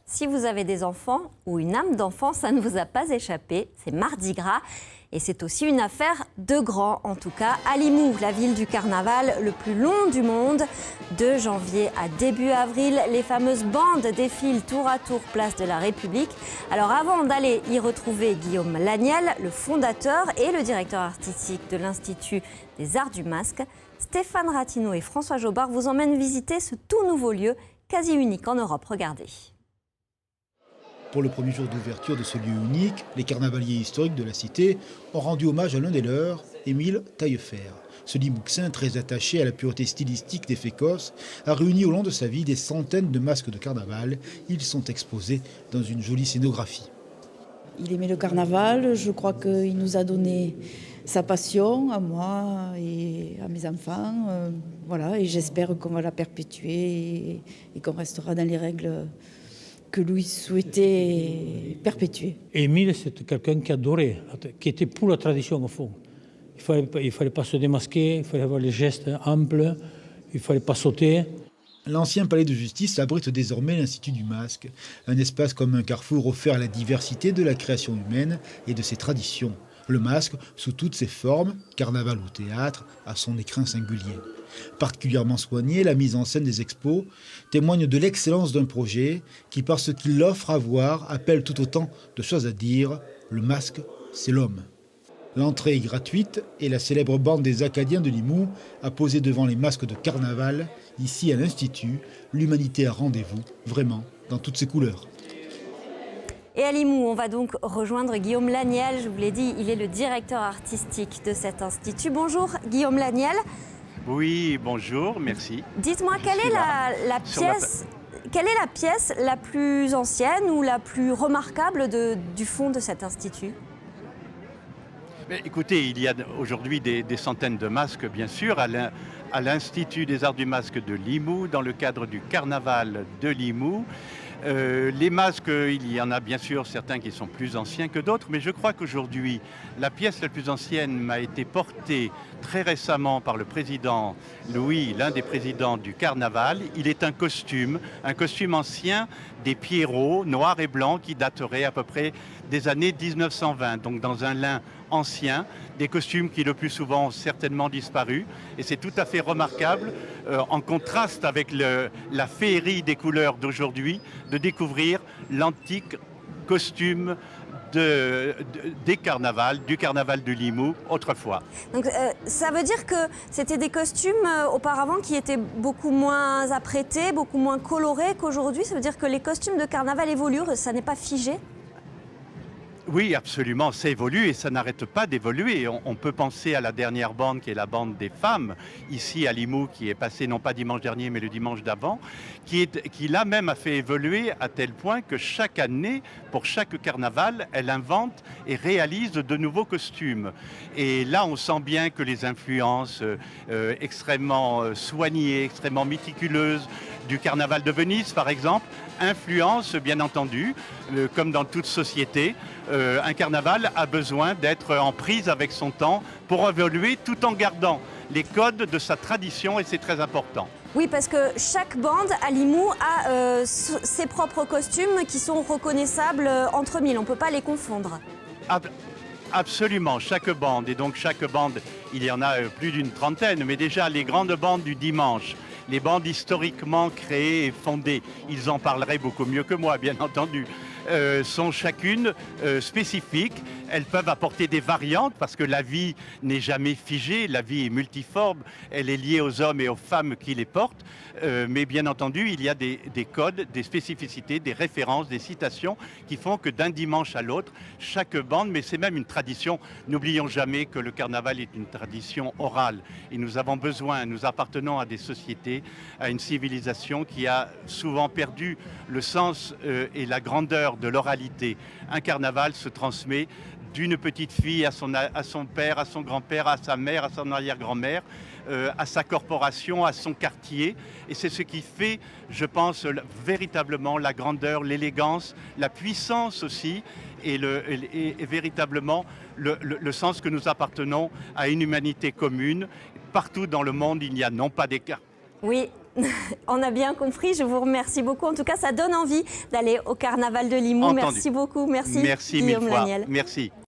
Si vous avez des enfants ou une âme d'enfant, ça ne vous a pas échappé, c'est Mardi Gras. Et c'est aussi une affaire de grands, en tout cas, à Limoux, la ville du carnaval le plus long du monde. De janvier à début avril, les fameuses bandes défilent tour à tour place de la République. Alors avant d'aller y retrouver Guillaume Laniel, le fondateur et le directeur artistique de l'Institut des Arts du Masque, Stéphane Ratineau et François Jobard vous emmènent visiter ce tout nouveau lieu, quasi unique en Europe. Regardez. Pour le premier jour d'ouverture de ce lieu unique, les carnavaliers historiques de la cité ont rendu hommage à l'un des leurs, Émile Taillefer. Ce Limouxin, très attaché à la pureté stylistique des fécosses, a réuni au long de sa vie des centaines de masques de carnaval. Ils sont exposés dans une jolie scénographie. Il aimait le carnaval, je crois qu'il nous a donné sa passion à moi et à mes enfants. Voilà, et j'espère qu'on va la perpétuer et qu'on restera dans les règles que Louis souhaitait perpétuer. Émile, c'était quelqu'un qui adorait, qui était pour la tradition au fond. Il fallait pas se démasquer, il fallait avoir les gestes amples, il fallait pas sauter. L'ancien palais de justice abrite désormais l'Institut du Masque, un espace comme un carrefour offert à la diversité de la création humaine et de ses traditions. Le masque, sous toutes ses formes, carnaval ou théâtre, a son écrin singulier. Particulièrement soigné, la mise en scène des expos témoigne de l'excellence d'un projet qui, par ce qu'il offre à voir, appelle tout autant de choses à dire. Le masque, c'est l'homme. L'entrée est gratuite et la célèbre bande des Acadiens de Limoux a posé devant les masques de carnaval. Ici, à l'Institut, l'humanité a rendez-vous, vraiment, dans toutes ses couleurs. Et à Limoux, on va donc rejoindre Guillaume Laniel. Je vous l'ai dit, il est le directeur artistique de cet institut. Bonjour Guillaume Laniel. Oui, bonjour, merci. Dites-moi, quelle est la pièce la plus ancienne ou la plus remarquable du fond de cet institut ? Mais écoutez, il y a aujourd'hui des centaines de masques, bien sûr, à l'Institut des Arts du Masque de Limoux, dans le cadre du Carnaval de Limoux. Les masques, il y en a bien sûr certains qui sont plus anciens que d'autres, mais je crois qu'aujourd'hui, la pièce la plus ancienne m'a été portée très récemment par le président Louis, l'un des présidents du Carnaval. Il est un costume ancien des Pierrots, noir et blanc, qui daterait à peu près des années 1920, donc dans un lin ancien, des costumes qui le plus souvent ont certainement disparu. Et c'est tout à fait remarquable, en contraste avec la féerie des couleurs d'aujourd'hui, de découvrir l'antique costume du carnaval de Limoux autrefois. Donc ça veut dire que c'était des costumes auparavant qui étaient beaucoup moins apprêtés, beaucoup moins colorés qu'aujourd'hui. Ça veut dire que les costumes de carnaval évoluent, ça n'est pas figé ? Oui, absolument, ça évolue et ça n'arrête pas d'évoluer. On peut penser à la dernière bande qui est la bande des femmes, ici à Limoux, qui est passée non pas dimanche dernier mais le dimanche d'avant, qui là même a fait évoluer à tel point que chaque année, pour chaque carnaval, elle invente et réalise de nouveaux costumes. Et là, on sent bien que les influences extrêmement soignées, extrêmement méticuleuses du carnaval de Venise, par exemple, influencent bien entendu, comme dans toute société, un carnaval a besoin d'être en prise avec son temps pour évoluer tout en gardant les codes de sa tradition et c'est très important. Oui, parce que chaque bande à Limoux a ses propres costumes qui sont reconnaissables entre mille. On ne peut pas les confondre. Absolument, chaque bande. Et donc chaque bande, il y en a plus d'une trentaine, mais déjà les grandes bandes du dimanche, les bandes historiquement créées et fondées, ils en parleraient beaucoup mieux que moi, bien entendu, sont chacune spécifiques. Elles peuvent apporter des variantes parce que la vie n'est jamais figée, la vie est multiforme, elle est liée aux hommes et aux femmes qui les portent, mais bien entendu, il y a des codes, des spécificités, des références, des citations qui font que d'un dimanche à l'autre, chaque bande, mais c'est même une tradition, n'oublions jamais que le carnaval est une tradition orale et nous avons besoin, nous appartenons à des sociétés, à une civilisation qui a souvent perdu le sens et la grandeur de l'oralité. Un carnaval se transmet d'une petite fille à son père, à son grand-père, à sa mère, à son arrière-grand-mère, à sa corporation, à son quartier. Et c'est ce qui fait, je pense, véritablement la grandeur, l'élégance, la puissance aussi, et véritablement le sens que nous appartenons à une humanité commune. Partout dans le monde, il n'y a non pas d'écart. Oui, On a bien compris, je vous remercie beaucoup. En tout cas, ça donne envie d'aller au carnaval de Limoux. Entendu. Merci beaucoup, merci Merci mille Guillaume fois. Laniel. Merci.